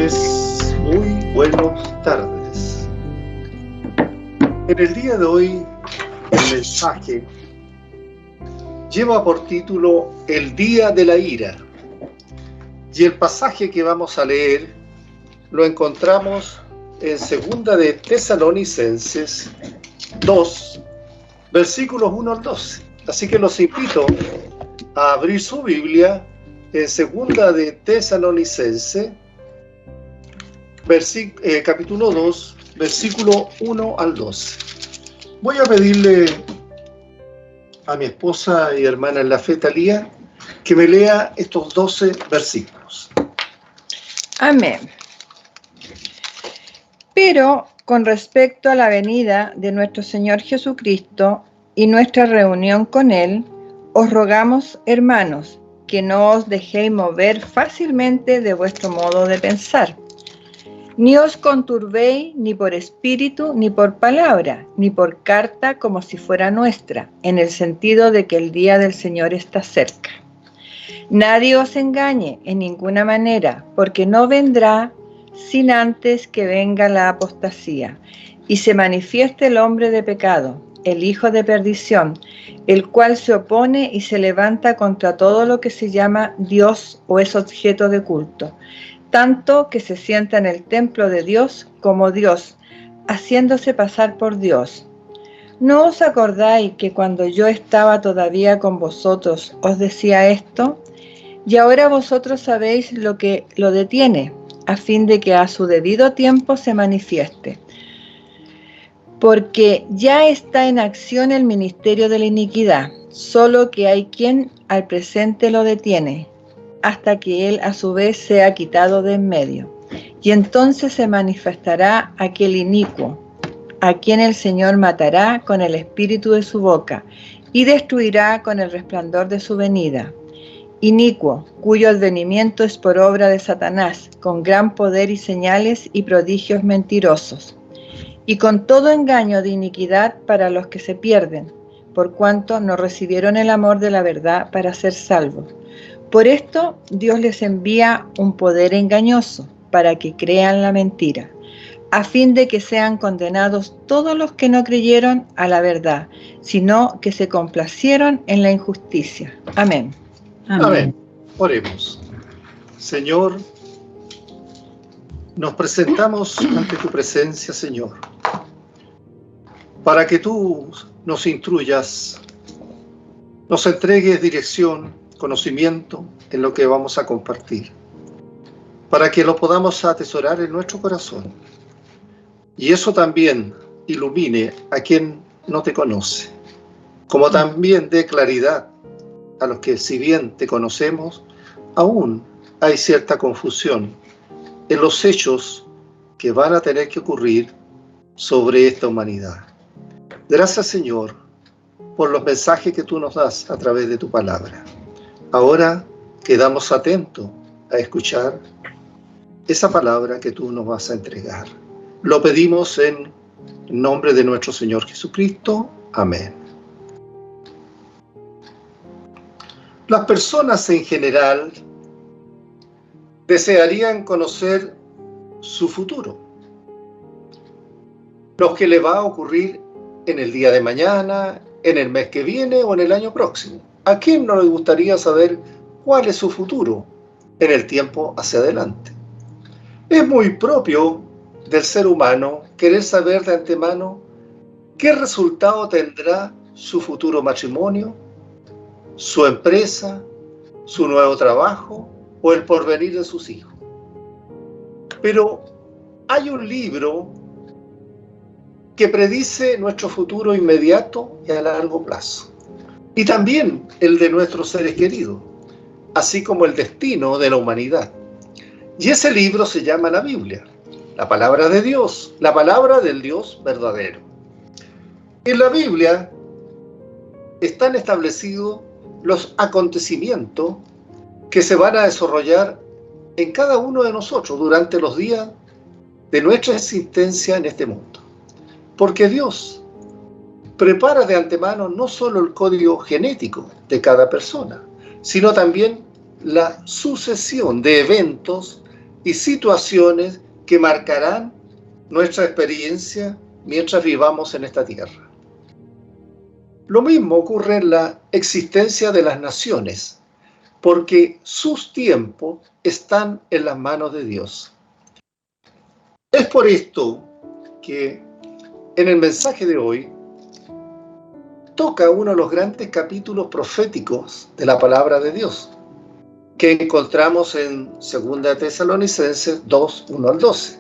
noches, muy buenas tardes. En el día de hoy, el mensaje lleva por título El Día de la Ira. Y el pasaje que vamos a leer lo encontramos en 2 de Tesalonicenses 2, versículos 1 al 12. Así que los invito a abrir su Biblia en 2 de Tesalonicenses, capítulo 2, versículo 1 al 12. Voy a pedirle a mi esposa y hermana en la fe, Talía, que me lea estos 12 versículos. Amén. Pero con respecto a la venida de nuestro Señor Jesucristo y nuestra reunión con Él, os rogamos, hermanos, que no os dejéis mover fácilmente de vuestro modo de pensar. Ni os conturbéis ni por espíritu, ni por palabra, ni por carta como si fuera nuestra, en el sentido de que el día del Señor está cerca. Nadie os engañe en ninguna manera, porque no vendrá sin antes que venga la apostasía, y se manifieste el hombre de pecado, el hijo de perdición, el cual se opone y se levanta contra todo lo que se llama Dios o es objeto de culto, tanto que se sienta en el templo de Dios como Dios, haciéndose pasar por Dios. ¿No os acordáis que cuando yo estaba todavía con vosotros os decía esto? Y ahora vosotros sabéis lo que lo detiene, a fin de que a su debido tiempo se manifieste. Porque ya está en acción el ministerio de la iniquidad, solo que hay quien al presente lo detiene, hasta que él a su vez sea quitado de en medio. Y entonces se manifestará aquel inicuo, a quien el Señor matará con el espíritu de su boca, y destruirá con el resplandor de su venida. Inicuo, cuyo advenimiento es por obra de Satanás, con gran poder y señales y prodigios mentirosos, y con todo engaño de iniquidad para los que se pierden, por cuanto no recibieron el amor de la verdad para ser salvos. Por esto Dios les envía un poder engañoso, para que crean la mentira, a fin de que sean condenados todos los que no creyeron a la verdad, sino que se complacieron en la injusticia. Amén. Amén. Oremos. Señor, nos presentamos ante tu presencia, Señor, para que tú nos instruyas, nos entregues dirección, conocimiento en lo que vamos a compartir, para que lo podamos atesorar en nuestro corazón. Y eso también ilumine a quien no te conoce, como también dé claridad a los que, si bien te conocemos, aún hay cierta confusión en los hechos que van a tener que ocurrir sobre esta humanidad. Gracias, Señor, por los mensajes que tú nos das a través de tu palabra. Ahora quedamos atentos a escuchar esa palabra que tú nos vas a entregar. Lo pedimos en nombre de nuestro Señor Jesucristo. Amén. Las personas en general desearían conocer su futuro, lo que le va a ocurrir en el día de mañana, en el mes que viene o en el año próximo. ¿A quién no le gustaría saber cuál es su futuro en el tiempo hacia adelante? Es muy propio del ser humano querer saber de antemano qué resultado tendrá su futuro matrimonio, su empresa, su nuevo trabajo o el porvenir de sus hijos. Pero hay un libro que predice nuestro futuro inmediato y a largo plazo, y también el de nuestros seres queridos, así como el destino de la humanidad. Y ese libro se llama la Biblia, la palabra de Dios, la palabra del Dios verdadero. En la Biblia están establecidos los acontecimientos que se van a desarrollar en cada uno de nosotros durante los días de nuestra existencia en este mundo. Porque Dios prepara de antemano no solo el código genético de cada persona, sino también la sucesión de eventos y situaciones que marcarán nuestra experiencia mientras vivamos en esta tierra. Lo mismo ocurre en la existencia de las naciones, porque sus tiempos están en las manos de Dios. Es por esto que en el mensaje de hoy toca uno de los grandes capítulos proféticos de la palabra de Dios, que encontramos en 2 Tesalonicenses 2, 1 al 12,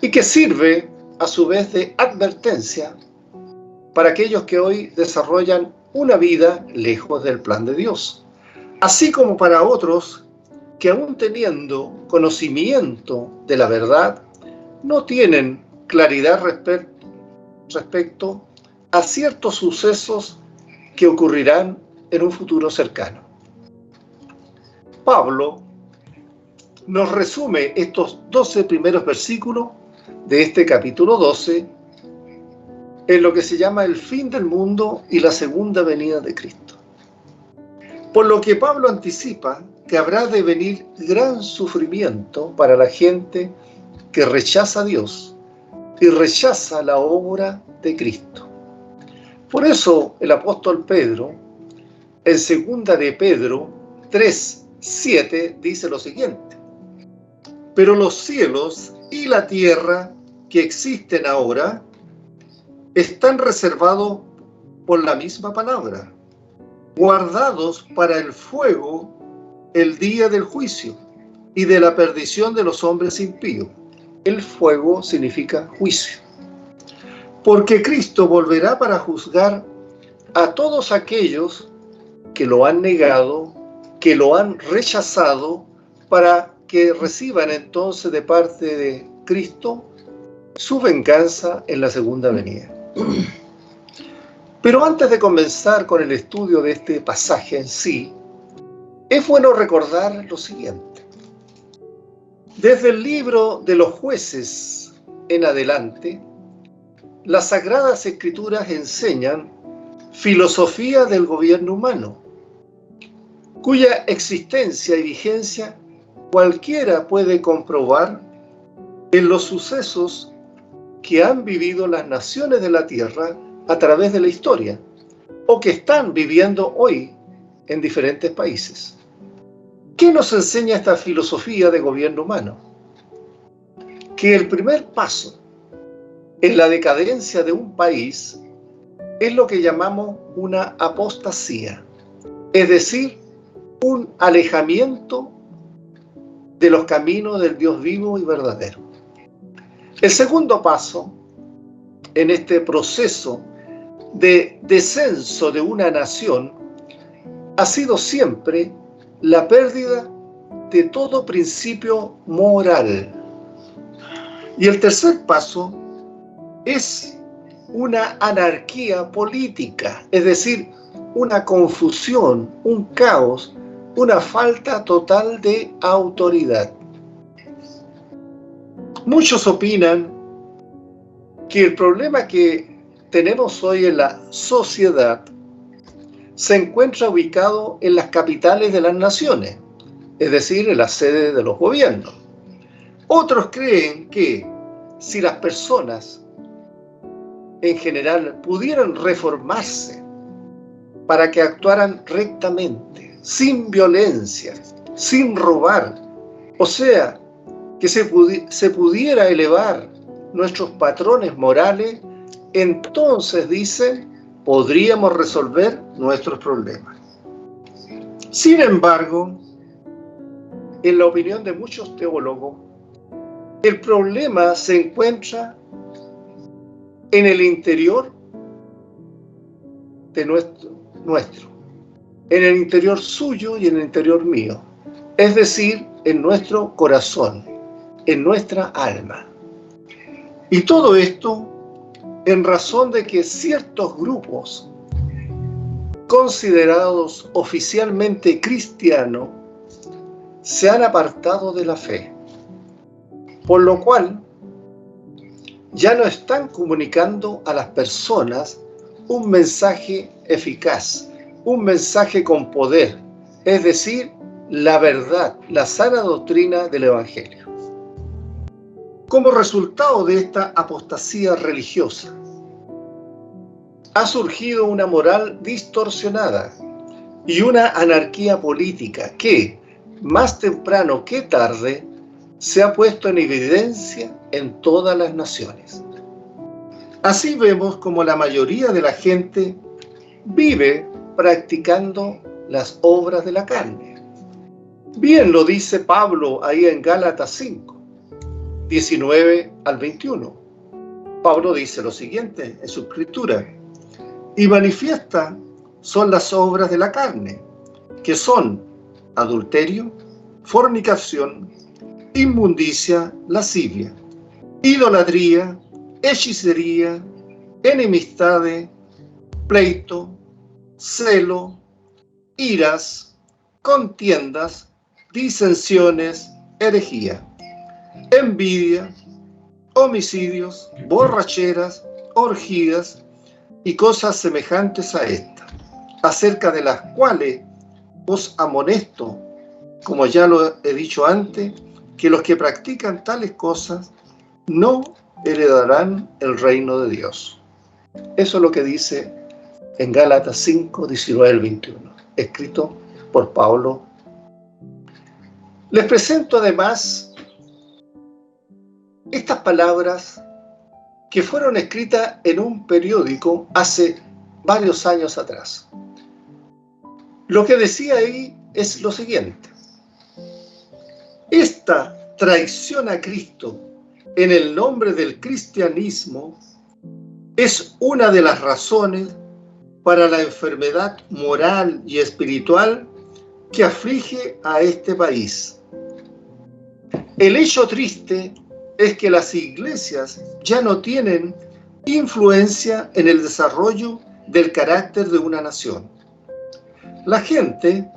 y que sirve a su vez de advertencia para aquellos que hoy desarrollan una vida lejos del plan de Dios, así como para otros que aún teniendo conocimiento de la verdad, no tienen claridad respecto a ciertos sucesos que ocurrirán en un futuro cercano. Pablo nos resume estos 12 primeros versículos de este capítulo 12 en lo que se llama el fin del mundo y la segunda venida de Cristo. Por lo que Pablo anticipa que habrá de venir gran sufrimiento para la gente que rechaza a Dios y rechaza la obra de Cristo. Por eso el apóstol Pedro, en 2 de Pedro 3, 7, dice lo siguiente: pero los cielos y la tierra que existen ahora están reservados por la misma palabra, guardados para el fuego el día del juicio y de la perdición de los hombres impíos. El fuego significa juicio. Porque Cristo volverá para juzgar a todos aquellos que lo han negado, que lo han rechazado, para que reciban entonces de parte de Cristo su venganza en la segunda venida. Pero antes de comenzar con el estudio de este pasaje en sí, es bueno recordar lo siguiente. Desde el libro de los Jueces en adelante, las Sagradas Escrituras enseñan filosofía del gobierno humano, cuya existencia y vigencia cualquiera puede comprobar en los sucesos que han vivido las naciones de la tierra a través de la historia, o que están viviendo hoy en diferentes países. ¿Qué nos enseña esta filosofía de gobierno humano? Que el primer paso en la decadencia de un país es lo que llamamos una apostasía, es decir, un alejamiento de los caminos del Dios vivo y verdadero. El segundo paso en este proceso de descenso de una nación ha sido siempre la pérdida de todo principio moral. Y el tercer paso es una anarquía política, es decir, una confusión, un caos, una falta total de autoridad. Muchos opinan que el problema que tenemos hoy en la sociedad se encuentra ubicado en las capitales de las naciones, es decir, en las sedes de los gobiernos. Otros creen que si las personas en general pudieran reformarse para que actuaran rectamente, sin violencia, sin robar, o sea, que se pudiera elevar nuestros patrones morales, entonces, dicen, podríamos resolver nuestros problemas. Sin embargo, en la opinión de muchos teólogos, el problema se encuentra en el interior de nuestro, en el interior suyo y en el interior mío, es decir, en nuestro corazón, en nuestra alma. Y todo esto en razón de que ciertos grupos considerados oficialmente cristianos se han apartado de la fe, por lo cual ya no están comunicando a las personas un mensaje eficaz, un mensaje con poder, es decir, la verdad, la sana doctrina del Evangelio. Como resultado de esta apostasía religiosa, ha surgido una moral distorsionada y una anarquía política que, más temprano que tarde, se ha puesto en evidencia en todas las naciones. Así vemos como la mayoría de la gente vive practicando las obras de la carne. Bien lo dice Pablo ahí en Gálatas 5, 19 al 21. Pablo dice lo siguiente en su escritura: y manifiesta son las obras de la carne, que son adulterio, fornicación, inmundicia, lascivia, idolatría, hechicería, enemistades, pleito, celo, iras, contiendas, disensiones, herejía, envidia, homicidios, borracheras, orgías y cosas semejantes a esta, acerca de las cuales os amonesto, como ya lo he dicho antes, que los que practican tales cosas no heredarán el reino de Dios. Eso es lo que dice en Gálatas 5, 19 al 21, escrito por Pablo. Les presento además estas palabras que fueron escritas en un periódico hace varios años atrás. Lo que decía ahí es lo siguiente: esta traición a Cristo en el nombre del cristianismo es una de las razones para la enfermedad moral y espiritual que aflige a este país. El hecho triste es que las iglesias ya no tienen influencia en el desarrollo del carácter de una nación. La gente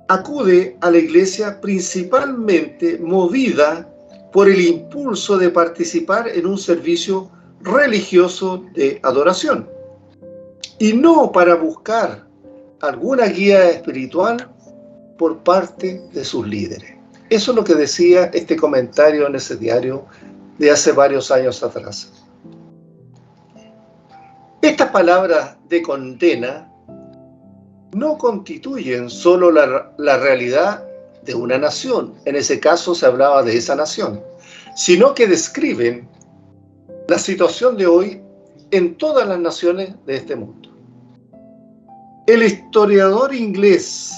acude a la iglesia principalmente movida por el impulso de participar en un servicio religioso de adoración, y no para buscar alguna guía espiritual por parte de sus líderes. Eso es lo que decía este comentario en ese diario de hace varios años atrás. Estas palabras de condena no constituyen solo la realidad de una nación, en ese caso se hablaba de esa nación, sino que describen la situación de hoy en todas las naciones de este mundo. El historiador inglés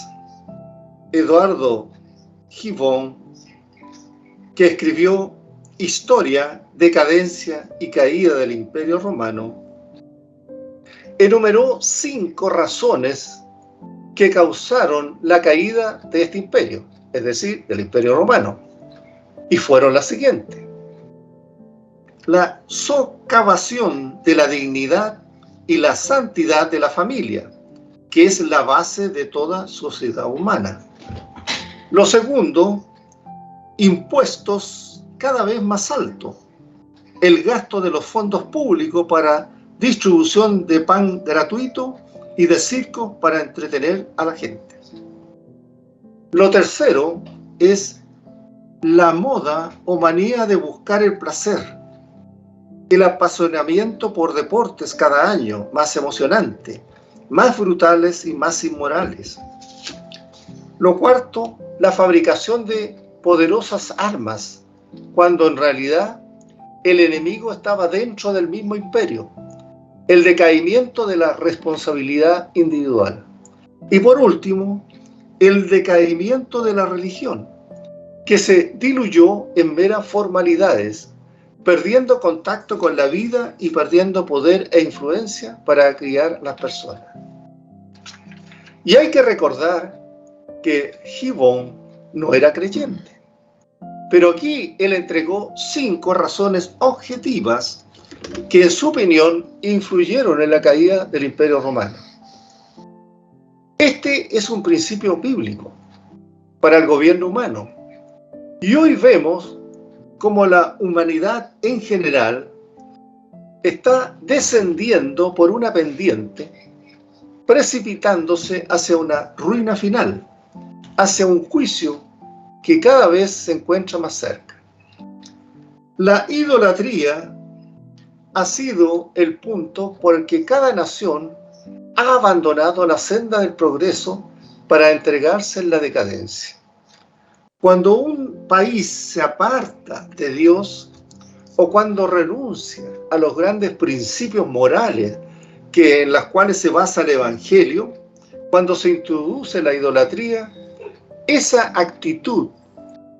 Eduardo Gibbon, que escribió Historia, Decadencia y Caída del Imperio Romano, enumeró 5 razones que causaron la caída de este imperio, es decir, del Imperio Romano, y fueron las siguientes: la socavación de la dignidad y la santidad de la familia, que es la base de toda sociedad humana. Lo segundo, impuestos cada vez más altos, el gasto de los fondos públicos para distribución de pan gratuito y de circos para entretener a la gente. Lo tercero es la moda o manía de buscar el placer, el apasionamiento por deportes cada año más emocionante, más brutales y más inmorales. Lo cuarto, la fabricación de poderosas armas, cuando en realidad el enemigo estaba dentro del mismo imperio. El decaimiento de la responsabilidad individual. Y por último, el decaimiento de la religión, que se diluyó en meras formalidades, perdiendo contacto con la vida y perdiendo poder e influencia para criar las personas. Y hay que recordar que Gibbon no era creyente, pero aquí él entregó 5 razones objetivas que en su opinión influyeron en la caída del Imperio Romano. Este es un principio bíblico para el gobierno humano, y hoy vemos cómo la humanidad en general está descendiendo por una pendiente, precipitándose hacia una ruina final, hacia un juicio que cada vez se encuentra más cerca. La idolatría ha sido el punto por el que cada nación ha abandonado la senda del progreso para entregarse en la decadencia. Cuando un país se aparta de Dios o cuando renuncia a los grandes principios morales en los cuales se basa el Evangelio, cuando se introduce la idolatría, esa actitud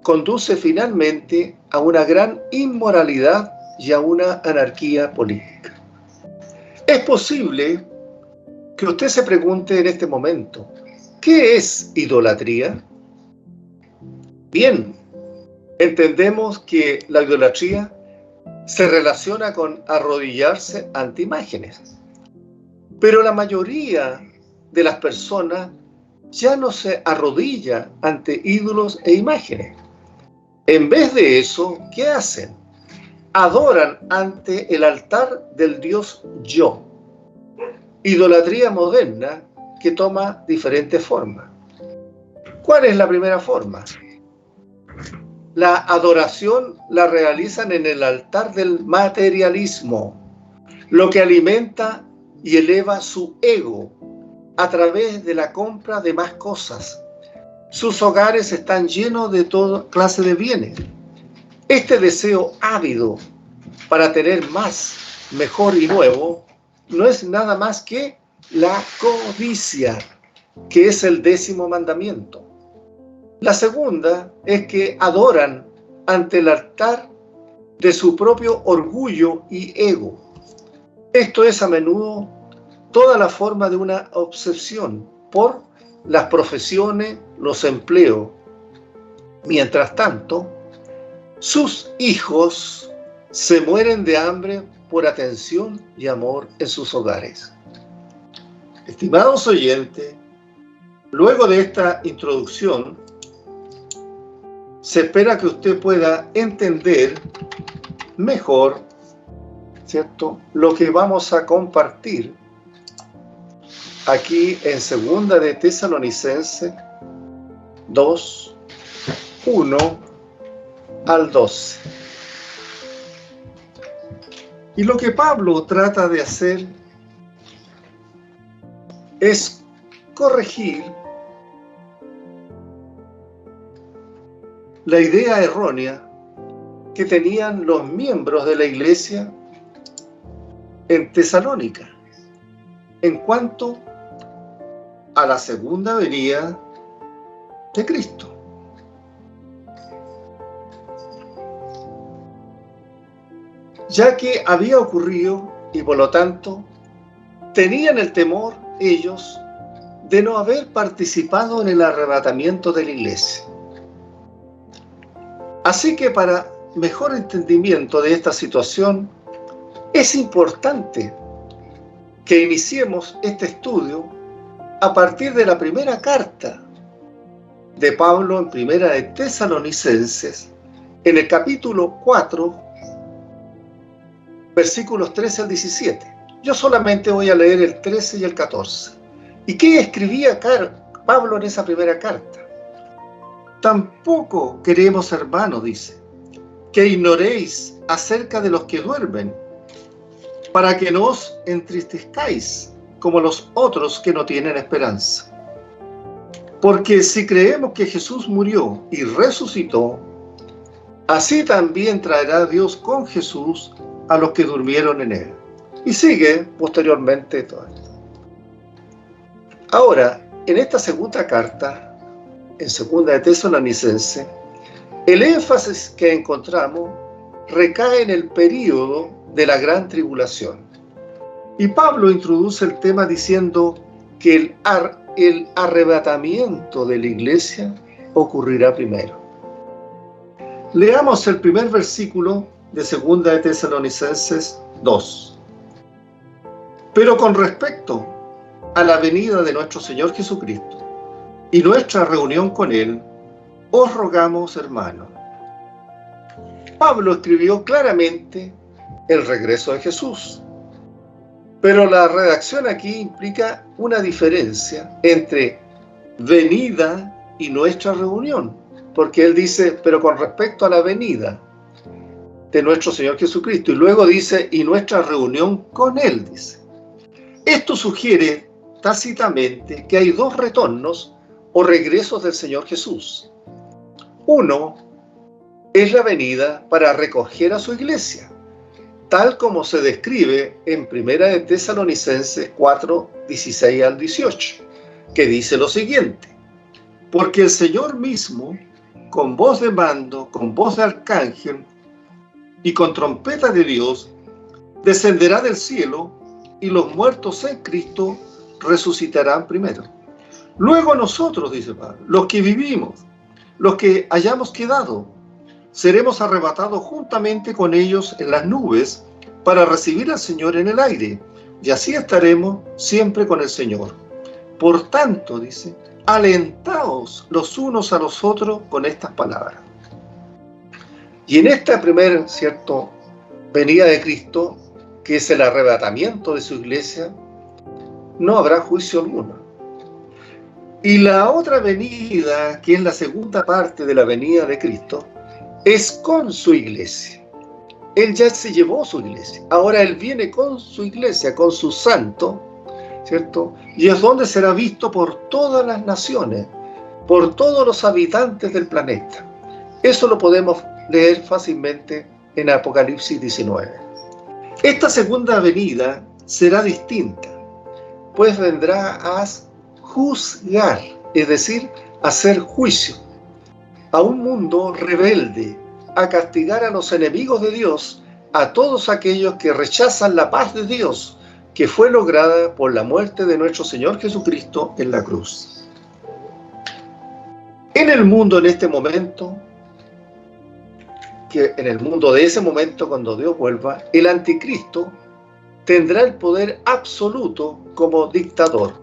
conduce finalmente a una gran inmoralidad y a una anarquía política. Es posible que usted se pregunte en este momento, ¿qué es idolatría? Bien, entendemos que la idolatría se relaciona con arrodillarse ante imágenes, pero la mayoría de las personas ya no se arrodilla ante ídolos e imágenes. En vez de eso, ¿qué hacen? Adoran ante el altar del Dios yo. Idolatría moderna que toma diferentes formas. ¿Cuál es la primera forma? La adoración la realizan en el altar del materialismo, lo que alimenta y eleva su ego a través de la compra de más cosas. Sus hogares están llenos de toda clase de bienes. Este deseo ávido para tener más, mejor y nuevo no es nada más que la codicia, que es el 10º mandamiento. La segunda es que adoran ante el altar de su propio orgullo y ego. Esto es a menudo toda la forma de una obsesión por las profesiones, los empleos. Mientras tanto, sus hijos se mueren de hambre por atención y amor en sus hogares. Estimados oyentes, luego de esta introducción, se espera que usted pueda entender mejor, ¿cierto?, lo que vamos a compartir aquí en 2 de Tesalonicenses 2, 1 al 12. Y lo que Pablo trata de hacer es corregir la idea errónea que tenían los miembros de la iglesia en Tesalónica en cuanto a la segunda venida de Cristo. Ya que había ocurrido y por lo tanto tenían el temor ellos de no haber participado en el arrebatamiento de la iglesia. Así que para mejor entendimiento de esta situación, es importante que iniciemos este estudio a partir de la primera carta de Pablo en Primera de Tesalonicenses, en el capítulo 4, versículos 13 al 17. Yo solamente voy a leer el 13 y el 14. ¿Y qué escribía Pablo en esa primera carta? Tampoco queremos, hermanos, dice, que ignoréis acerca de los que duermen, para que no os entristezcáis como los otros que no tienen esperanza. Porque si creemos que Jesús murió y resucitó, así también traerá Dios con Jesús a los que durmieron en él. Y sigue posteriormente todo esto. Ahora, en esta segunda carta, en 2 de Tesalonicenses, el énfasis que encontramos recae en el período de la gran tribulación. Y Pablo introduce el tema diciendo que el arrebatamiento de la iglesia ocurrirá primero. Leamos el primer versículo de 2 de Tesalonicenses 2. Pero con respecto a la venida de nuestro Señor Jesucristo y nuestra reunión con Él, os rogamos, hermanos. Pablo escribió claramente el regreso de Jesús, pero la redacción aquí implica una diferencia entre venida y nuestra reunión, porque él dice, pero con respecto a la venida de nuestro Señor Jesucristo, y luego dice, y nuestra reunión con él, dice. Esto sugiere tácitamente que hay dos retornos o regresos del Señor Jesús. Uno es la venida para recoger a su iglesia, tal como se describe en 1 de Tesalonicenses 4, 16 al 18, que dice lo siguiente: porque el Señor mismo, con voz de mando, con voz de arcángel y con trompeta de Dios, descenderá del cielo, y los muertos en Cristo resucitarán primero. Luego nosotros, dice Pablo, los que vivimos, los que hayamos quedado, seremos arrebatados juntamente con ellos en las nubes para recibir al Señor en el aire, y así estaremos siempre con el Señor. Por tanto, dice, alentaos los unos a los otros con estas palabras. Y en esta primera, venida de Cristo, que es el arrebatamiento de su iglesia, no habrá juicio alguno. Y la otra venida, que es la segunda parte de la venida de Cristo, es con su iglesia. Él ya se llevó su iglesia. Ahora Él viene con su iglesia, con su santo, ¿cierto? Y es donde será visto por todas las naciones, por todos los habitantes del planeta. Eso lo podemos leer fácilmente en Apocalipsis 19. Esta segunda venida será distinta, pues vendrá a juzgar, es decir, a hacer juicio a un mundo rebelde, a castigar a los enemigos de Dios, a todos aquellos que rechazan la paz de Dios, que fue lograda por la muerte de nuestro Señor Jesucristo en la cruz. En el mundo, en este momento, que en el mundo de ese momento, cuando Dios vuelva, el anticristo tendrá el poder absoluto como dictador.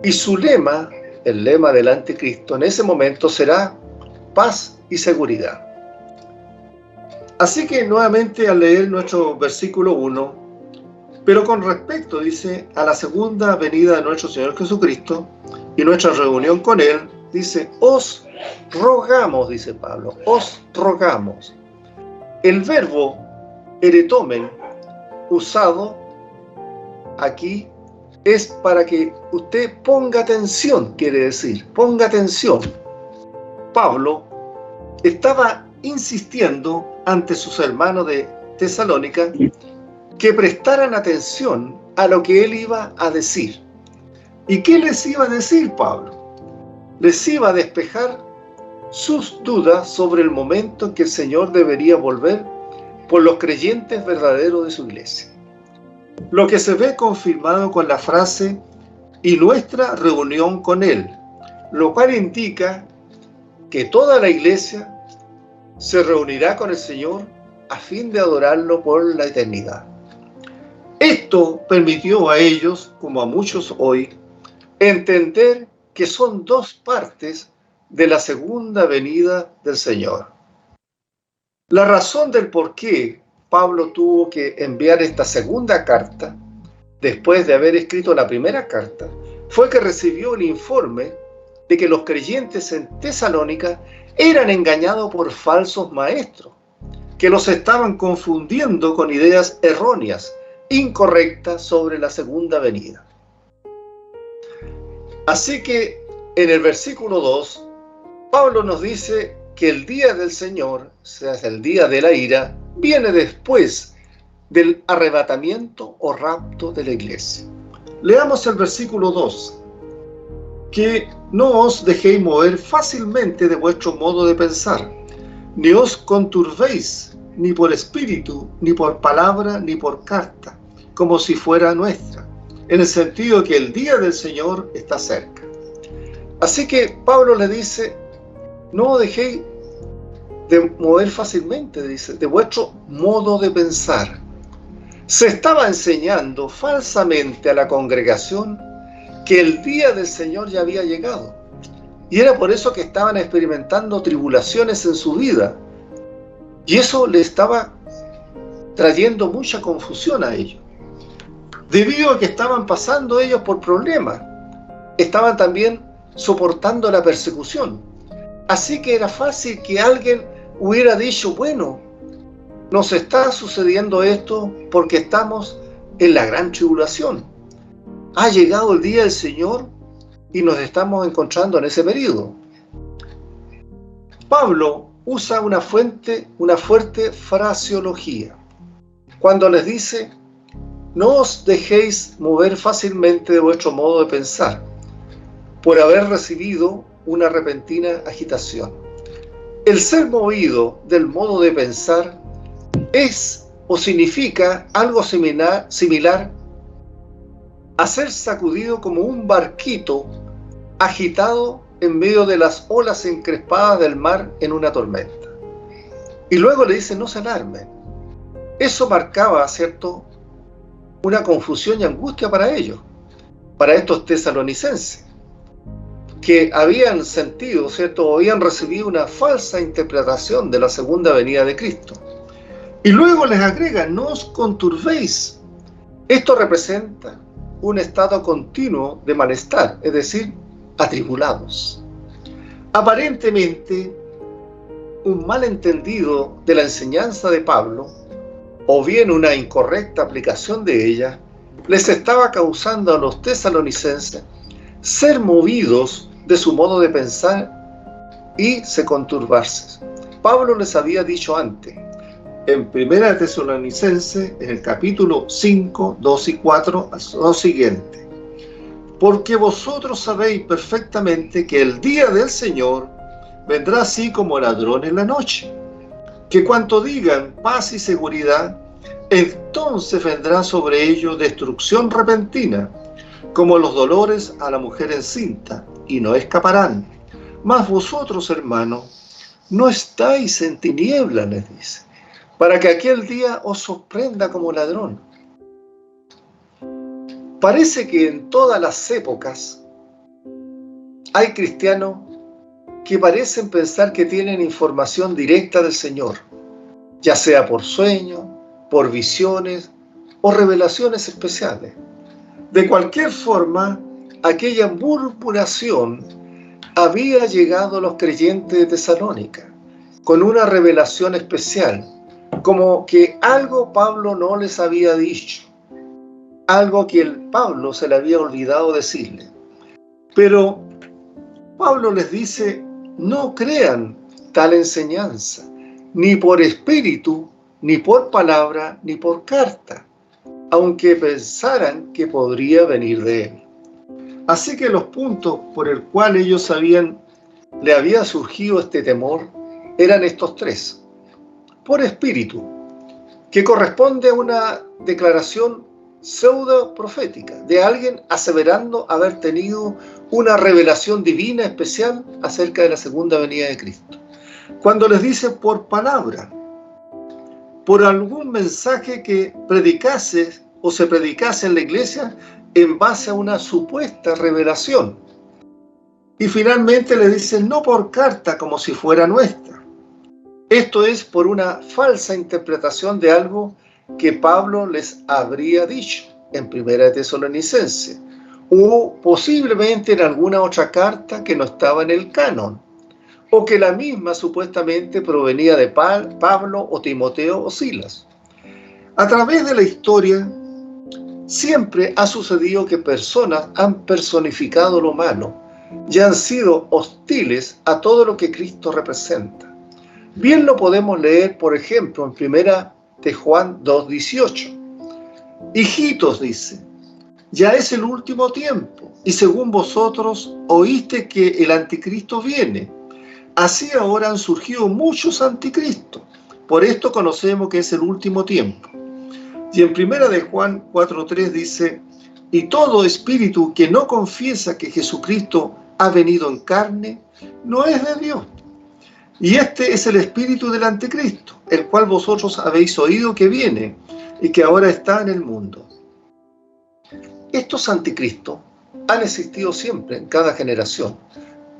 Y su lema, el lema del anticristo, en ese momento será paz y seguridad. Así que nuevamente al leer nuestro versículo 1, pero con respecto, dice, a la segunda venida de nuestro Señor Jesucristo y nuestra reunión con Él, dice, os rogamos, dice Pablo, os rogamos. El verbo eretomen, usado aquí, es para que usted ponga atención, quiere decir, ponga atención. Pablo estaba insistiendo ante sus hermanos de Tesalónica que prestaran atención a lo que él iba a decir. ¿Y qué les iba a decir Pablo? Les iba a despejar sus dudas sobre el momento en que el Señor debería volver por los creyentes verdaderos de su iglesia. Lo que se ve confirmado con la frase y nuestra reunión con Él, lo cual indica que toda la iglesia se reunirá con el Señor a fin de adorarlo por la eternidad. Esto permitió a ellos, como a muchos hoy, entender que son dos partes de la segunda venida del Señor. La razón del por qué Pablo tuvo que enviar esta segunda carta, después de haber escrito la primera carta, fue que recibió el informe de que los creyentes en Tesalónica eran engañados por falsos maestros, que los estaban confundiendo con ideas erróneas, incorrectas sobre la segunda venida. Así que en el versículo 2, Pablo nos dice que el día del Señor, o sea, el día de la ira, viene después del arrebatamiento o rapto de la iglesia. Leamos el versículo 2. Que no os dejéis mover fácilmente de vuestro modo de pensar, ni os conturbéis, ni por espíritu, ni por palabra, ni por carta, como si fuera nuestra, en el sentido que el día del Señor está cerca. Así que Pablo le dice, no os dejéis de mover fácilmente, dice, de vuestro modo de pensar. Se estaba enseñando falsamente a la congregación que el día del Señor ya había llegado. Y era por eso que estaban experimentando tribulaciones en su vida. Y eso le estaba trayendo mucha confusión a ellos. Debido a que estaban pasando ellos por problemas, estaban también soportando la persecución. Así que era fácil que alguien hubiera dicho, bueno, nos está sucediendo esto porque estamos en la gran tribulación. Ha llegado el día del Señor y nos estamos encontrando en ese periodo. Pablo usa una fuerte fraseología cuando les dice: no os dejéis mover fácilmente de vuestro modo de pensar, por haber recibido una repentina agitación. El ser movido del modo de pensar es o significa algo similar a ser sacudido como un barquito agitado en medio de las olas encrespadas del mar en una tormenta. Y luego le dice: no se alarmen. Eso marcaba, ¿cierto?, una confusión y angustia para ellos, para estos tesalonicenses, que habían sentido, ¿cierto?, o habían recibido una falsa interpretación de la segunda venida de Cristo. Y luego les agrega: no os conturbéis. Esto representa un estado continuo de malestar, es decir, atribulados. Aparentemente, un malentendido de la enseñanza de Pablo, o bien una incorrecta aplicación de ella, les estaba causando a los tesalonicenses ser movidos de su modo de pensar y se conturbarse. Pablo les había dicho antes, en 1 Tesalonicenses, en el capítulo 5, 2 y 4, lo siguiente: porque vosotros sabéis perfectamente que el día del Señor vendrá así como ladrón en la noche, que cuanto digan paz y seguridad, entonces vendrá sobre ellos destrucción repentina, como los dolores a la mujer encinta, y no escaparán. Mas vosotros, hermanos, no estáis en tinieblas, les dice, para que aquel día os sorprenda como ladrón. Parece que en todas las épocas hay cristianos que parecen pensar que tienen información directa del Señor, ya sea por sueños, por visiones o revelaciones especiales. De cualquier forma, aquella murmuración había llegado a los creyentes de Tesalónica con una revelación especial, como que algo Pablo no les había dicho, algo que Pablo se le había olvidado decirle. Pero Pablo les dice: no crean tal enseñanza, ni por espíritu, ni por palabra, ni por carta, aunque pensaran que podría venir de él. Así que los puntos por el cual ellos le había surgido este temor eran estos tres. Por espíritu, que corresponde a una declaración pseudo profética de alguien aseverando haber tenido una revelación divina especial acerca de la segunda venida de Cristo. Cuando les dice por palabra, por algún mensaje que predicase o se predicase en la iglesia en base a una supuesta revelación. Y finalmente le dicen no por carta como si fuera nuestra. Esto es por una falsa interpretación de algo que Pablo les habría dicho en 1 Tesalonicenses, o posiblemente en alguna otra carta que no estaba en el canon, o que la misma supuestamente provenía de Pablo o Timoteo o Silas. A través de la historia, siempre ha sucedido que personas han personificado lo malo y han sido hostiles a todo lo que Cristo representa. Bien lo podemos leer, por ejemplo, en 1 de Juan 2:18. Hijitos, dice, ya es el último tiempo, y según vosotros oíste que el anticristo viene. Así ahora han surgido muchos anticristos. Por esto conocemos que es el último tiempo. Y en 1 de Juan 4:3 dice, y todo espíritu que no confiesa que Jesucristo ha venido en carne, no es de Dios. Y este es el espíritu del anticristo, el cual vosotros habéis oído que viene y que ahora está en el mundo. Estos anticristos han existido siempre en cada generación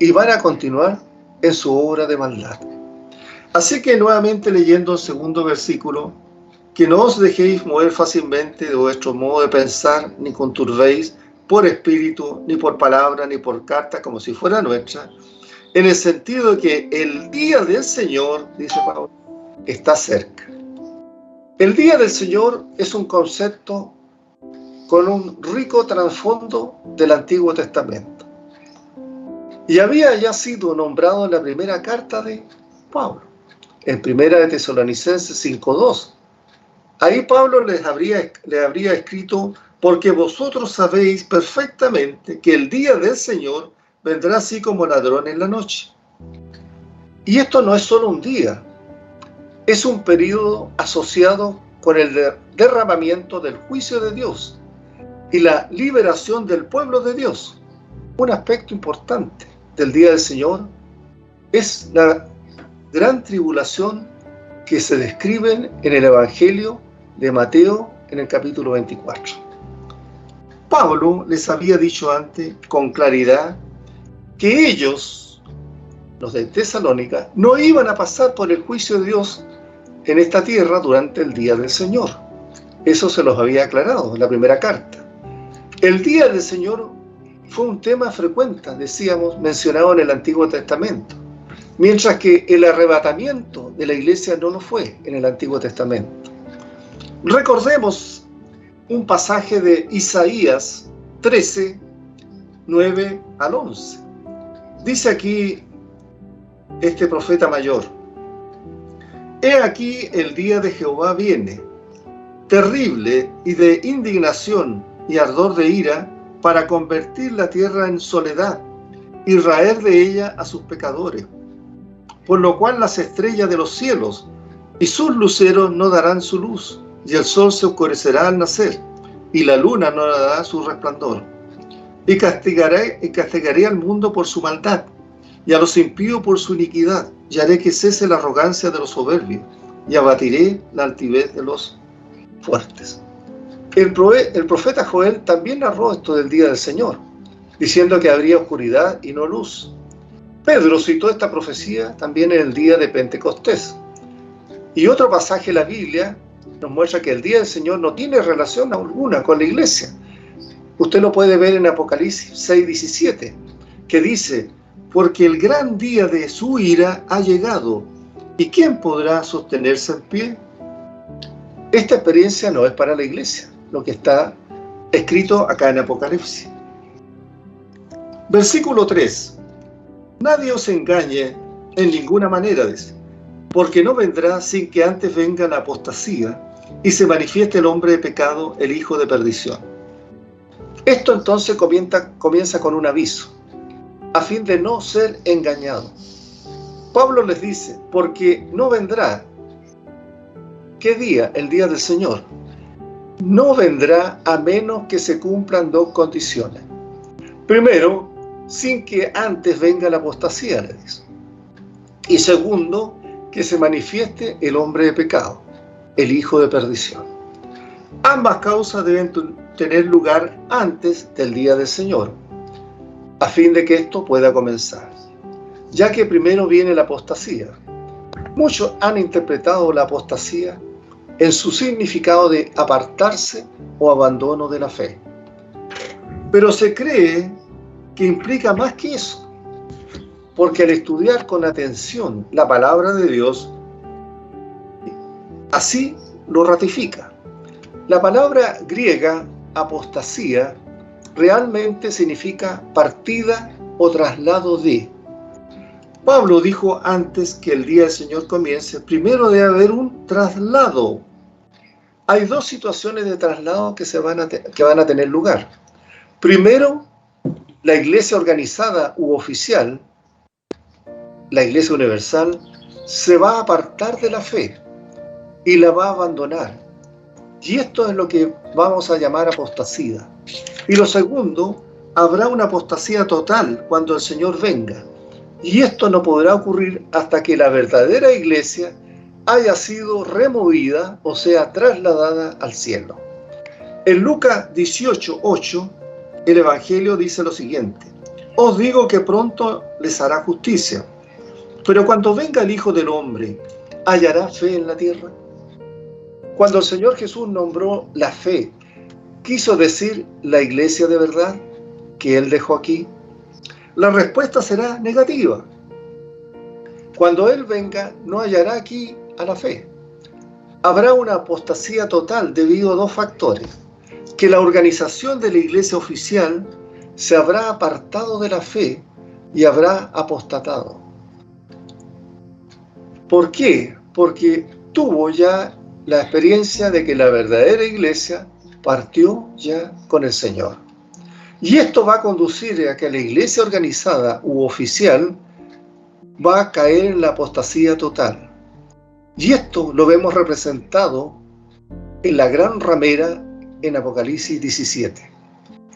y van a continuar en su obra de maldad. Así que nuevamente leyendo el segundo versículo, que no os dejéis mover fácilmente de vuestro modo de pensar, ni conturbéis, por espíritu, ni por palabra, ni por carta, como si fuera nuestra, en el sentido de que el día del Señor, dice Pablo, está cerca. El día del Señor es un concepto con un rico trasfondo del Antiguo Testamento. Y había ya sido nombrado en la primera carta de Pablo, en primera de Tesalonicenses 5:2. Ahí Pablo les habría escrito: porque vosotros sabéis perfectamente que el día del Señor vendrá así como ladrón en la noche. Y esto no es solo un día, es un periodo asociado con el derramamiento del juicio de Dios y la liberación del pueblo de Dios. Un aspecto importante del día del Señor es la gran tribulación que se describe en el Evangelio de Mateo en el capítulo 24. Pablo les había dicho antes con claridad que ellos, los de Tesalónica, no iban a pasar por el juicio de Dios en esta tierra durante el día del Señor. Eso se los había aclarado en la primera carta. El día del Señor fue un tema frecuente, decíamos, mencionado en el Antiguo Testamento, mientras que el arrebatamiento de la iglesia no lo fue en el Antiguo Testamento. Recordemos un pasaje de Isaías 13, 9 al 11. Dice aquí este profeta mayor: he aquí el día de Jehová viene, terrible y de indignación y ardor de ira, para convertir la tierra en soledad y raer de ella a sus pecadores. Por lo cual las estrellas de los cielos y sus luceros no darán su luz, y el sol se oscurecerá al nacer, y la luna no dará su resplandor. Y castigaré al mundo por su maldad, y a los impíos por su iniquidad, y haré que cese la arrogancia de los soberbios, y abatiré la altivez de los fuertes. El profeta Joel también narró esto del día del Señor, diciendo que habría oscuridad y no luz. Pedro citó esta profecía también en el día de Pentecostés. Y otro pasaje de la Biblia nos muestra que el día del Señor no tiene relación alguna con la iglesia. Usted lo puede ver en Apocalipsis 6:17, que dice: porque el gran día de su ira ha llegado, ¿y quién podrá sostenerse en pie? Esta experiencia no es para la iglesia, lo que está escrito acá en Apocalipsis. Versículo 3. Nadie os engañe en ninguna manera, dice, porque no vendrá sin que antes venga la apostasía y se manifieste el hombre de pecado, el hijo de perdición. Esto entonces comienza con un aviso, a fin de no ser engañado. Pablo les dice: porque no vendrá. ¿Qué día? El día del Señor. No vendrá a menos que se cumplan dos condiciones. Primero, sin que antes venga la apostasía, le dice. Y segundo, que se manifieste el hombre de pecado, el hijo de perdición. Ambas causas deben tener lugar antes del día del Señor, a fin de que esto pueda comenzar, ya que primero viene la apostasía. Muchos han interpretado la apostasía en su significado de apartarse o abandono de la fe. Pero se cree que implica más que eso, porque al estudiar con atención la palabra de Dios, así lo ratifica. La palabra griega apostasía realmente significa partida o traslado de. Pablo dijo antes que el día del Señor comience, primero debe haber un traslado. Hay dos situaciones de traslado que van a tener lugar. Primero, la iglesia organizada u oficial, la iglesia universal, se va a apartar de la fe y la va a abandonar. Y esto es lo que vamos a llamar apostasía. Y lo segundo, habrá una apostasía total cuando el Señor venga. Y esto no podrá ocurrir hasta que la verdadera iglesia haya sido removida, o sea, trasladada al cielo. En Lucas 18:8, el Evangelio dice lo siguiente: os digo que pronto les hará justicia, pero cuando venga el Hijo del Hombre, ¿hallará fe en la tierra? Cuando el Señor Jesús nombró la fe quiso decir la iglesia de verdad que él dejó aquí? La respuesta será negativa. Cuando él venga, no hallará aquí a la fe. Habrá una apostasía total debido a dos factores: que la organización de la iglesia oficial se habrá apartado de la fe y habrá apostatado. ¿Por qué? Porque tuvo ya la experiencia de que la verdadera iglesia partió ya con el Señor. Y esto va a conducir a que la iglesia organizada u oficial va a caer en la apostasía total. Y esto lo vemos representado en la gran ramera en Apocalipsis 17.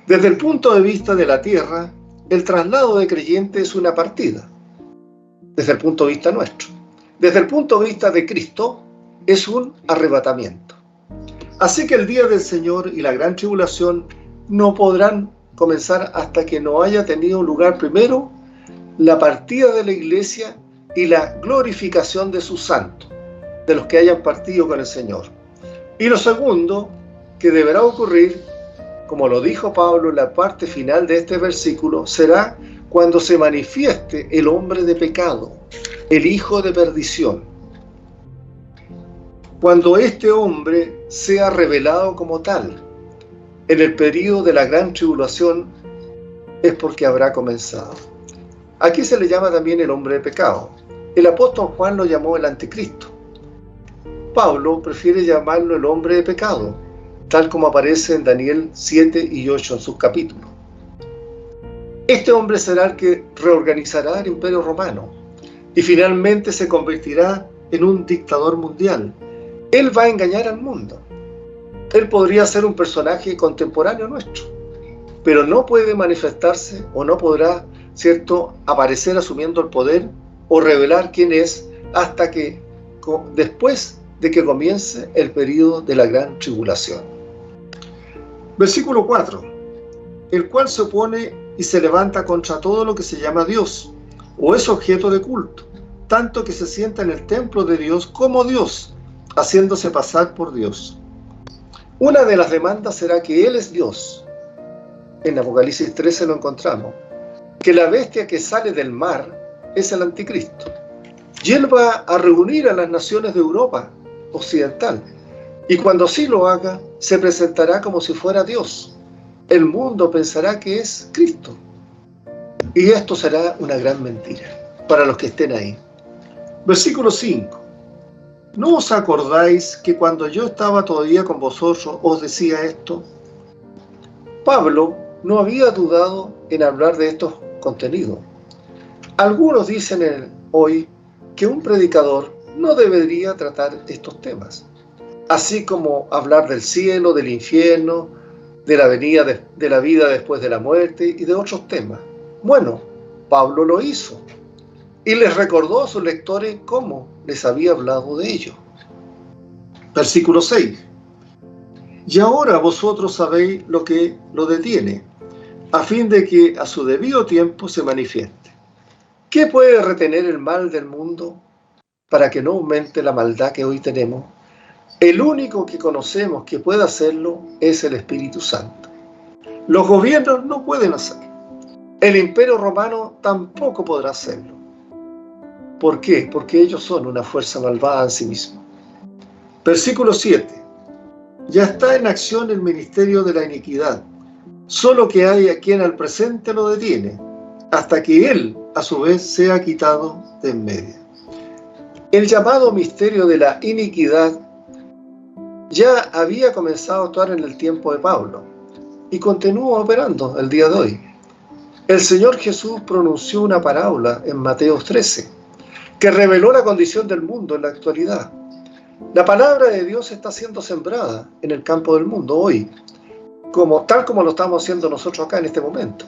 Desde el punto de vista de la tierra, el traslado de creyentes es una partida, desde el punto de vista nuestro. Desde el punto de vista de Cristo, es un arrebatamiento. Así que el día del Señor y la gran tribulación no podrán comenzar hasta que no haya tenido lugar primero la partida de la iglesia y la glorificación de sus santos, de los que hayan partido con el Señor. Y lo segundo que deberá ocurrir, como lo dijo Pablo en la parte final de este versículo, será cuando se manifieste el hombre de pecado, el hijo de perdición. Cuando este hombre sea revelado como tal, en el periodo de la gran tribulación, es porque habrá comenzado. Aquí se le llama también el hombre de pecado. El apóstol Juan lo llamó el anticristo. Pablo prefiere llamarlo el hombre de pecado, tal como aparece en Daniel 7 y 8 en sus capítulos. Este hombre será el que reorganizará el imperio romano y finalmente se convertirá en un dictador mundial. Él va a engañar al mundo. Él podría ser un personaje contemporáneo nuestro, pero no puede manifestarse o no podrá, ¿cierto?, aparecer asumiendo el poder o revelar quién es hasta que después de que comience el período de la gran tribulación. Versículo 4. El cual se opone y se levanta contra todo lo que se llama Dios o es objeto de culto, tanto que se sienta en el templo de Dios como Dios, haciéndose pasar por Dios. Una de las demandas será que Él es Dios. En Apocalipsis 13 lo encontramos, que la bestia que sale del mar es el anticristo. Y Él va a reunir a las naciones de Europa occidental, y cuando así lo haga, se presentará como si fuera Dios. El mundo pensará que es Cristo. Y esto será una gran mentira para los que estén ahí. Versículo 5. ¿No os acordáis que cuando yo estaba todavía con vosotros os decía esto? Pablo no había dudado en hablar de estos contenidos. Algunos dicen hoy que un predicador no debería tratar estos temas, así como hablar del cielo, del infierno, de la venida de la vida después de la muerte y de otros temas. Bueno, Pablo lo hizo y les recordó a sus lectores cómo les había hablado de ello. Versículo 6. Y ahora vosotros sabéis lo que lo detiene, a fin de que a su debido tiempo se manifieste. ¿Qué puede retener el mal del mundo para que no aumente la maldad que hoy tenemos? El único que conocemos que puede hacerlo es el Espíritu Santo. Los gobiernos no pueden hacerlo. El Imperio Romano tampoco podrá hacerlo. ¿Por qué? Porque ellos son una fuerza malvada en sí mismos. Versículo 7. Ya está en acción el ministerio de la iniquidad, solo que hay a quien al presente lo detiene, hasta que él, a su vez, sea quitado de en medio. El llamado misterio de la iniquidad ya había comenzado a actuar en el tiempo de Pablo y continúa operando el día de hoy. El Señor Jesús pronunció una parábola en Mateo 13 que reveló la condición del mundo en la actualidad. La palabra de Dios está siendo sembrada en el campo del mundo hoy, tal como lo estamos haciendo nosotros acá en este momento.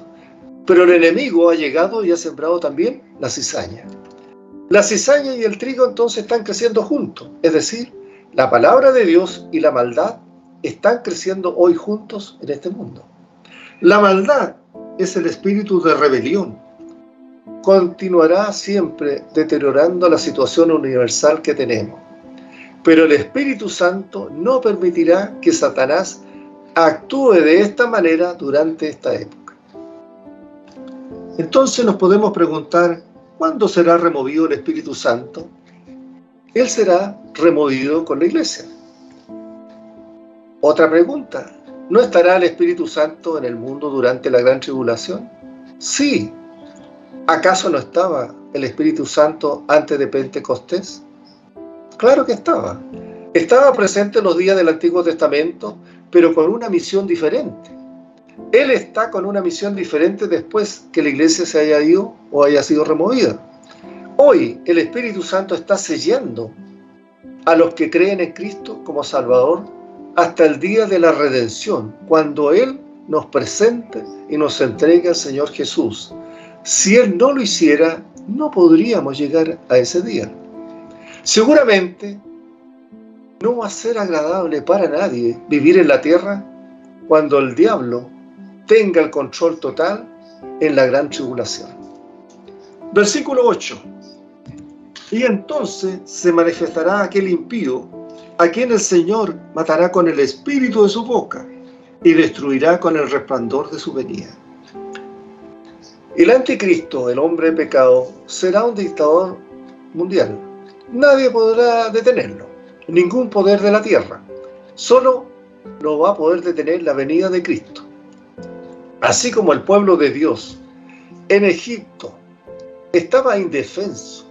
Pero el enemigo ha llegado y ha sembrado también la cizaña. La cizaña y el trigo entonces están creciendo juntos, es decir, la palabra de Dios y la maldad están creciendo hoy juntos en este mundo. La maldad es el espíritu de rebelión. Continuará siempre deteriorando la situación universal que tenemos. Pero el Espíritu Santo no permitirá que Satanás actúe de esta manera durante esta época. Entonces nos podemos preguntar, ¿cuándo será removido el Espíritu Santo? Él será removido con la iglesia. Otra pregunta, ¿no estará el Espíritu Santo en el mundo durante la gran tribulación? Sí. ¿Acaso no estaba el Espíritu Santo antes de Pentecostés? Claro que estaba. Estaba presente en los días del Antiguo Testamento, pero con una misión diferente. Él está con una misión diferente después que la iglesia se haya ido o haya sido removida. Hoy el Espíritu Santo está sellando a los que creen en Cristo como Salvador hasta el día de la redención, cuando Él nos presente y nos entregue al Señor Jesús. Si Él no lo hiciera, no podríamos llegar a ese día. Seguramente no va a ser agradable para nadie vivir en la tierra cuando el diablo tenga el control total en la gran tribulación. Versículo 8. Y entonces se manifestará aquel impío, a quien el Señor matará con el espíritu de su boca y destruirá con el resplandor de su venida. El anticristo, el hombre de pecado, será un dictador mundial. Nadie podrá detenerlo, ningún poder de la tierra. Solo lo va a poder detener la venida de Cristo. Así como el pueblo de Dios en Egipto estaba indefenso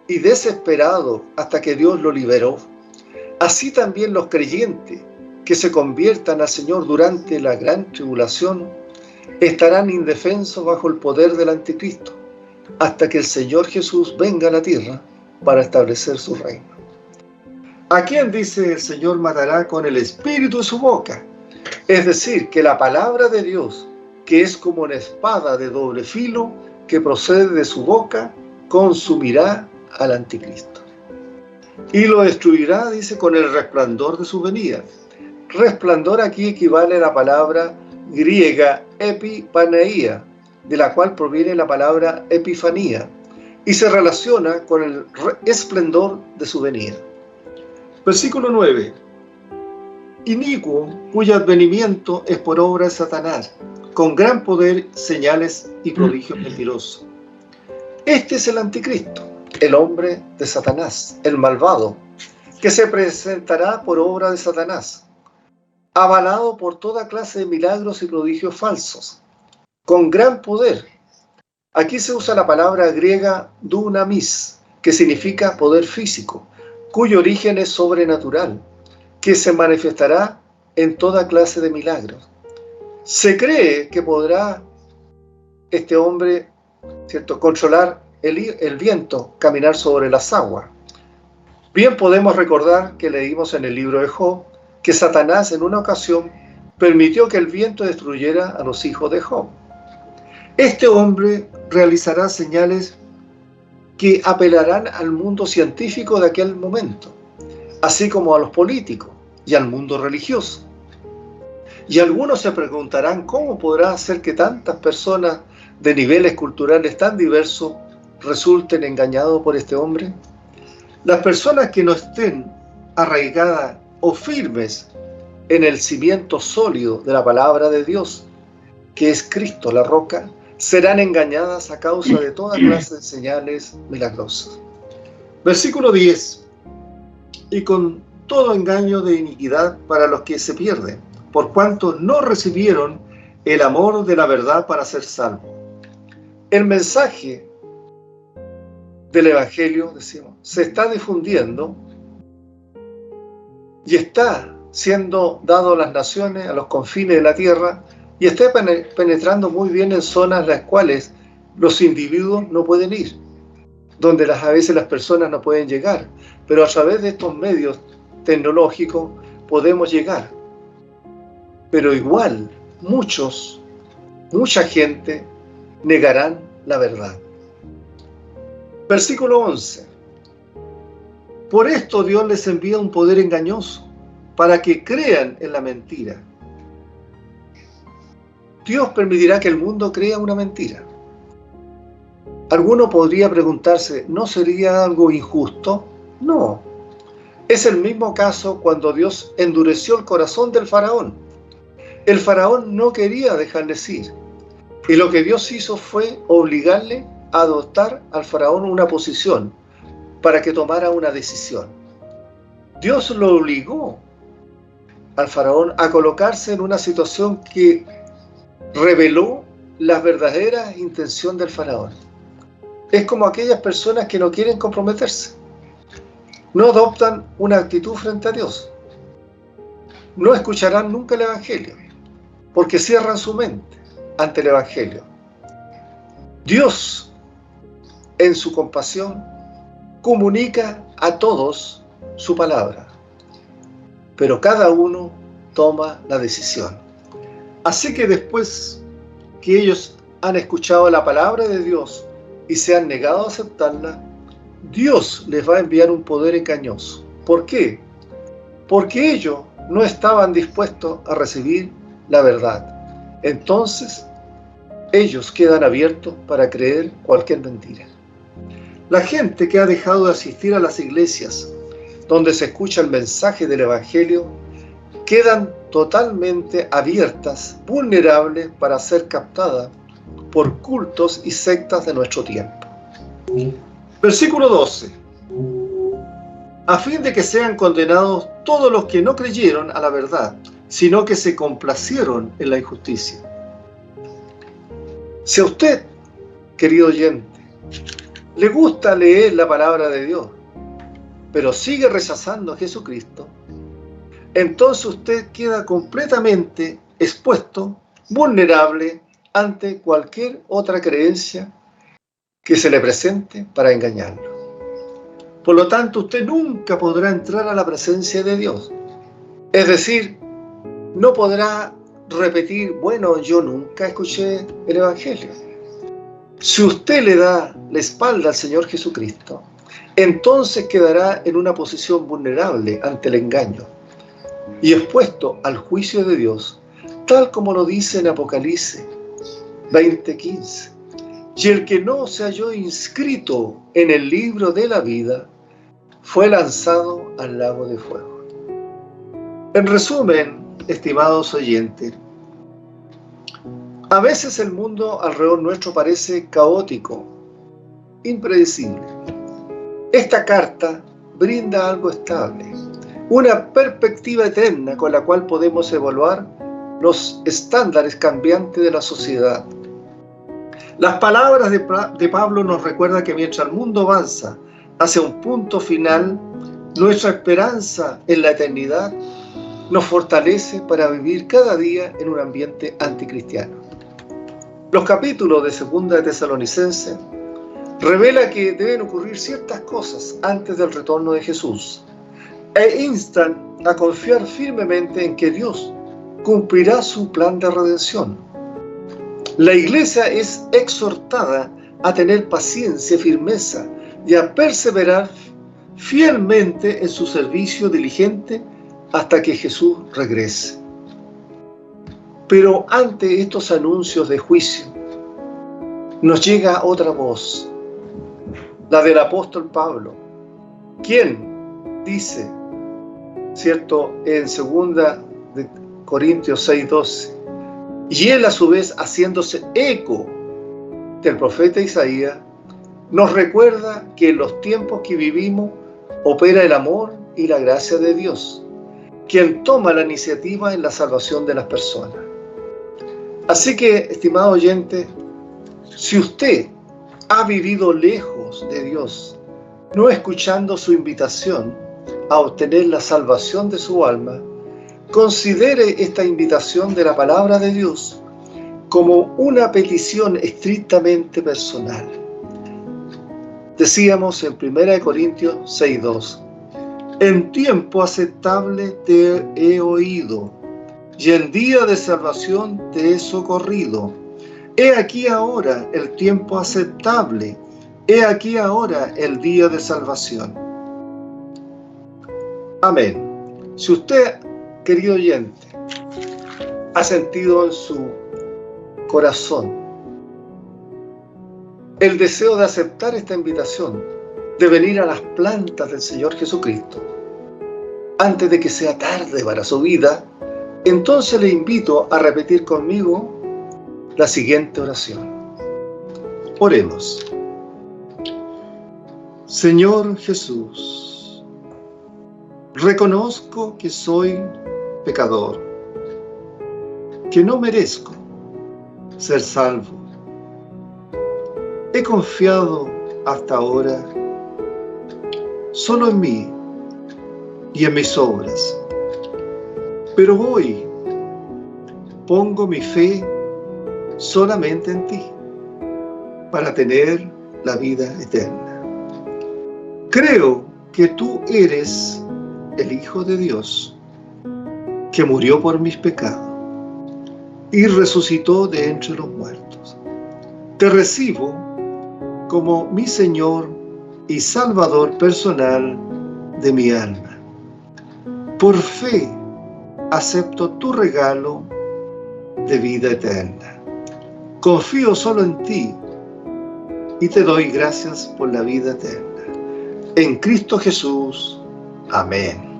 y desesperado hasta que Dios lo liberó, así también los creyentes que se conviertan al Señor durante la gran tribulación estarán indefensos bajo el poder del anticristo, hasta que el Señor Jesús venga a la tierra para establecer su reino. ¿A quién dice el Señor matará con el espíritu de su boca? Es decir, que la palabra de Dios, que es como una espada de doble filo que procede de su boca, consumirá al anticristo. Y lo destruirá, dice, con el resplandor de su venida. Resplandor aquí equivale a la palabra griega epipaneia, de la cual proviene la palabra epifanía, y se relaciona con el esplendor de su venida. Versículo 9. Inicuo, cuyo advenimiento es por obra de Satanás, con gran poder, señales y prodigios mentirosos. Este es el anticristo, el hombre de Satanás, el malvado, que se presentará por obra de Satanás, avalado por toda clase de milagros y prodigios falsos, con gran poder. Aquí se usa la palabra griega dunamis, que significa poder físico, cuyo origen es sobrenatural, que se manifestará en toda clase de milagros. Se cree que podrá este hombre, ¿cierto?, controlar el viento, caminar sobre las aguas. Bien podemos recordar que leímos en el libro de Job que Satanás en una ocasión permitió que el viento destruyera a los hijos de Job. Este hombre realizará señales que apelarán al mundo científico de aquel momento, así como a los políticos y al mundo religioso. Y algunos se preguntarán cómo podrá hacer que tantas personas de niveles culturales tan diversos resulten engañados por este hombre. Las personas que no estén arraigadas o firmes en el cimiento sólido de la palabra de Dios, que es Cristo la roca, serán engañadas a causa de toda clase de señales milagrosas. Versículo 10. Y con todo engaño de iniquidad para los que se pierden, por cuanto no recibieron el amor de la verdad para ser salvos. El mensaje del Evangelio, decimos, se está difundiendo y está siendo dado a las naciones, a los confines de la tierra, y está penetrando muy bien en zonas las cuales los individuos no pueden ir, donde a veces las personas no pueden llegar, pero a través de estos medios tecnológicos podemos llegar. Pero igual, mucha gente negarán la verdad. Versículo 11. Por esto Dios les envía un poder engañoso, para que crean en la mentira. Dios permitirá que el mundo crea una mentira. Alguno podría preguntarse, ¿no sería algo injusto? No. Es el mismo caso cuando Dios endureció el corazón del faraón. El faraón no quería dejarles ir, y lo que Dios hizo fue obligarle a adoptar al faraón una posición para que tomara una decisión. Dios lo obligó al faraón a colocarse en una situación que reveló la verdadera intención del faraón. Es como aquellas personas que no quieren comprometerse, no adoptan una actitud frente a Dios, no escucharán nunca el Evangelio, porque cierran su mente ante el Evangelio. Dios, en su compasión, comunica a todos su palabra, pero cada uno toma la decisión. Así que después que ellos han escuchado la palabra de Dios y se han negado a aceptarla, Dios les va a enviar un poder engañoso. ¿Por qué? Porque ellos no estaban dispuestos a recibir la verdad. Entonces, ellos quedan abiertos para creer cualquier mentira. La gente que ha dejado de asistir a las iglesias donde se escucha el mensaje del Evangelio quedan totalmente abiertas, vulnerables para ser captadas por cultos y sectas de nuestro tiempo. Versículo 12. A fin de que sean condenados todos los que no creyeron a la verdad, sino que se complacieron en la injusticia. Si a usted, querido oyente, le gusta leer la palabra de Dios, pero sigue rechazando a Jesucristo, entonces usted queda completamente expuesto, vulnerable ante cualquier otra creencia que se le presente para engañarlo. Por lo tanto, usted nunca podrá entrar a la presencia de Dios. Es decir, no podrá repetir, bueno, yo nunca escuché el Evangelio. Si usted le da la espalda al Señor Jesucristo, entonces quedará en una posición vulnerable ante el engaño y expuesto al juicio de Dios, tal como lo dice en Apocalipsis 20:15. Y el que no se halló inscrito en el libro de la vida fue lanzado al lago de fuego. En resumen, estimados oyentes, a veces el mundo alrededor nuestro parece caótico, impredecible. Esta carta brinda algo estable, una perspectiva eterna con la cual podemos evaluar los estándares cambiantes de la sociedad. Las palabras de Pablo nos recuerdan que mientras el mundo avanza hacia un punto final, nuestra esperanza en la eternidad nos fortalece para vivir cada día en un ambiente anticristiano. Los capítulos de 2 de Tesalonicenses revela que deben ocurrir ciertas cosas antes del retorno de Jesús e instan a confiar firmemente en que Dios cumplirá su plan de redención. La iglesia es exhortada a tener paciencia y firmeza y a perseverar fielmente en su servicio diligente hasta que Jesús regrese. Pero ante estos anuncios de juicio, nos llega otra voz, la del apóstol Pablo, quien dice, ¿cierto?, en 2 de Corintios 6:12, y él a su vez haciéndose eco del profeta Isaías, nos recuerda que en los tiempos que vivimos opera el amor y la gracia de Dios, quien toma la iniciativa en la salvación de las personas. Así que, estimado oyente, si usted ha vivido lejos de Dios, no escuchando su invitación a obtener la salvación de su alma, considere esta invitación de la palabra de Dios como una petición estrictamente personal. Decíamos en 1 Corintios 6:2, en tiempo aceptable te he oído, y en día de salvación te he socorrido. He aquí ahora el tiempo aceptable, he aquí ahora el día de salvación. Amén. Si usted, querido oyente, ha sentido en su corazón el deseo de aceptar esta invitación, de venir a las plantas del Señor Jesucristo, antes de que sea tarde para su vida, Entonces le invito a repetir conmigo la siguiente oración. Oremos. Señor Jesús, reconozco que soy pecador, que no merezco ser salvo. He confiado hasta ahora solo en mí y en mis obras, pero hoy pongo mi fe solamente en ti para tener la vida eterna. Creo que tú eres el Hijo de Dios, que murió por mis pecados y resucitó de entre los muertos. Te recibo como mi Señor y Salvador personal de mi alma. Por fe acepto tu regalo de vida eterna. Confío solo en ti y te doy gracias por la vida eterna. En Cristo Jesús. Amén.